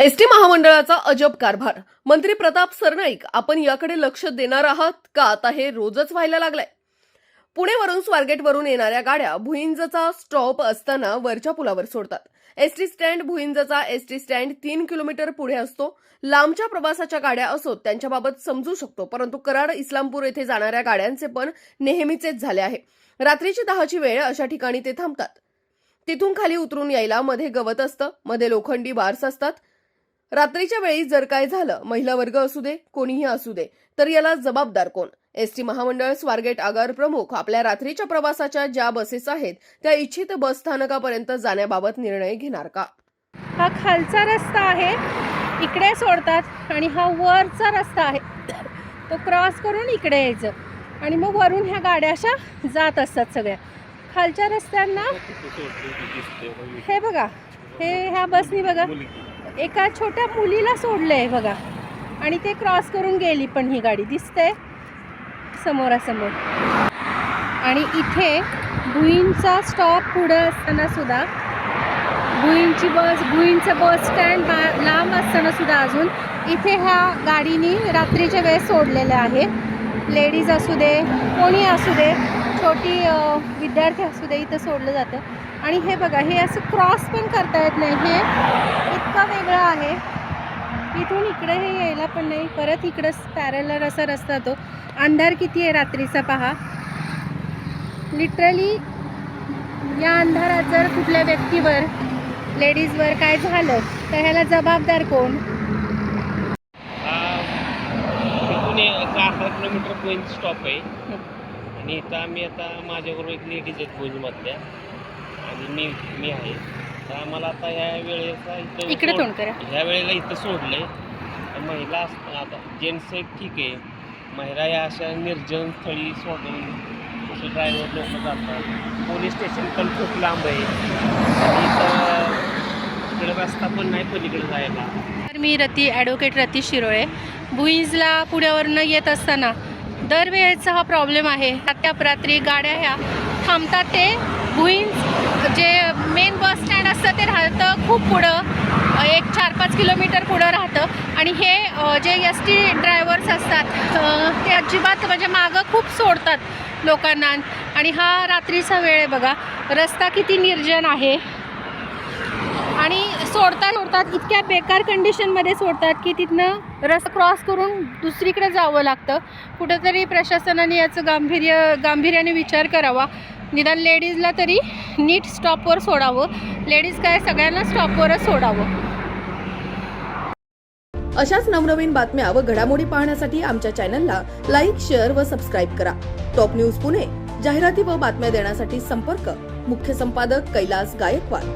ST महामंडळाचा अजब कारभार. मंत्री प्रताप सरनाईक, आपण याकडे लक्ष देणार आहात का? आता हे रोजच व्हायला लागलंय. पुणेवरून स्वारगेटवरून येणाऱ्या गाड्या भुईंजचा स्टॉप असताना वरच्या पुलावर सोडतात. एसटी स्टँड भुईंजचा एसटी स्टँड 3 किलोमीटर पुढे असतो. लांबच्या प्रवासाच्या गाड्या असोत त्यांच्याबाबत समजू शकतो, परंतु कराड इस्लामपूर येथे जाणाऱ्या गाड्यांचे पण नेहमीचेच झाले आहे. रात्रीची 10ची वेळ अशा ठिकाणी ते थांबतात. तिथून खाली उतरून यायला मध्ये गवत असतं, मध्ये लोखंडी बार्स असतात. रात्रीच्या वेळी जर काय झालं, महिला वर्ग असू दे, कोणीही असू दे, तर याला जबाबदार कोण? एसटी महामंडळ स्वारगेट आगार प्रमुख आपल्या रात्रीच्या प्रवासाच्या ज्या बसेस आहेत त्या इच्छित बस स्थानकापर्यंत जाण्याबाबत निर्णय घेणार का? हा खालचा रस्ता आहे, इकडे सोडतात, आणि हा वरचा रस्ता आहे, तो क्रॉस करून इकडे यायचं, आणि मग वरून ह्या गाड्या अशा जात असतात सगळ्या. खालच्या रस्त्यांना हे बघा, ह्या बसनी बघा एका छोट्या मुलीला सोडलंय बघा, आणि ते क्रॉस करून गेली पण ही गाडी दिसते समोरासमोर. आणि इथे भुईंचा स्टॉप पुढं असताना सुद्धा भुईंचं बस स्टँड लांब असताना सुद्धा अजून इथे ह्या गाडीनी रात्रीच्या वेळेस सोडलेले आहे. लेडीज असू दे, कोणी असू दे, छोटी विद्यार्थी असू दे, इथं सोडलं जातं. आणि हे बघा, हे असं क्रॉस पण करता येत नाही, हे इतकं वेगळं आहे. इथून इकडे हे यायला पण नाही, परत इकडं पॅरलर असा रस्ता. तो अंधार किती आहे रात्रीचा पहा. लिटरली या अंधारात जर कुठल्या व्यक्तीवर, लेडीजवर काय झालं तर ह्याला जबाबदार कोण? इथून 11 किलोमीटर भुईंज स्टॉप आहे, आणि इथं आम्ही आता माझ्याबरोबर एक लेडीज आहेत भुईंजमधल्या, आणि मी आहे. तर आम्हाला आता ह्या वेळेचा इकडे तोंड करा, ह्या वेळेला इथं सोडलंय. तर महिला असतात, आता जेंट्स एक ठीक आहे, महिला या अशा निर्जन स्थळी सोडून असे ड्रायव्हर लोक जातात. पोलीस स्टेशन पण खूप लांब आहे, आणि इथं इकडे रस्ता पण नाही पलीकडे जायला. तर मी ॲडव्होकेट रती शिरोळे. भुईंजला पुण्यावरनं येत असताना दरवेळेचा हा प्रॉब्लेम आहे. रात्री गाड्या ह्या थांबतात. ते भुईंज जे मेन बस स्टँड असतं ते राहतं खूप पुढं, एक 4-5 किलोमीटर पुढं राहतं. आणि हे जे एस टी ड्रायव्हर्स असतात ते अजिबात म्हणजे मागं खूप सोडतात लोकांना. आणि हा रात्रीचा वेळ आहे बघा, रस्ता किती निर्जन आहे, आणि सोडतात इतक्या बेकार कंडिशनमध्ये सोडतात की तिथनं रस्ता क्रॉस करून दुसरीकडे जावं लागतं. कुठंतरी प्रशासनाने याचं गांभीर्याने विचार करावा. निदान लेडीजला तरी नीट स्टॉपवर सोडावं. लेडीज काय, सगळ्यांना स्टॉपवरच सोडावं. अशाच नवनवीन बातम्या व घडामोडी पाहण्यासाठी आमच्या चॅनलला लाईक, शेअर व सबस्क्राईब करा. Top news Pune. जाहिराती व बातम्या देण्यासाठी संपर्क मुख्य संपादक कैलास गायकवाड.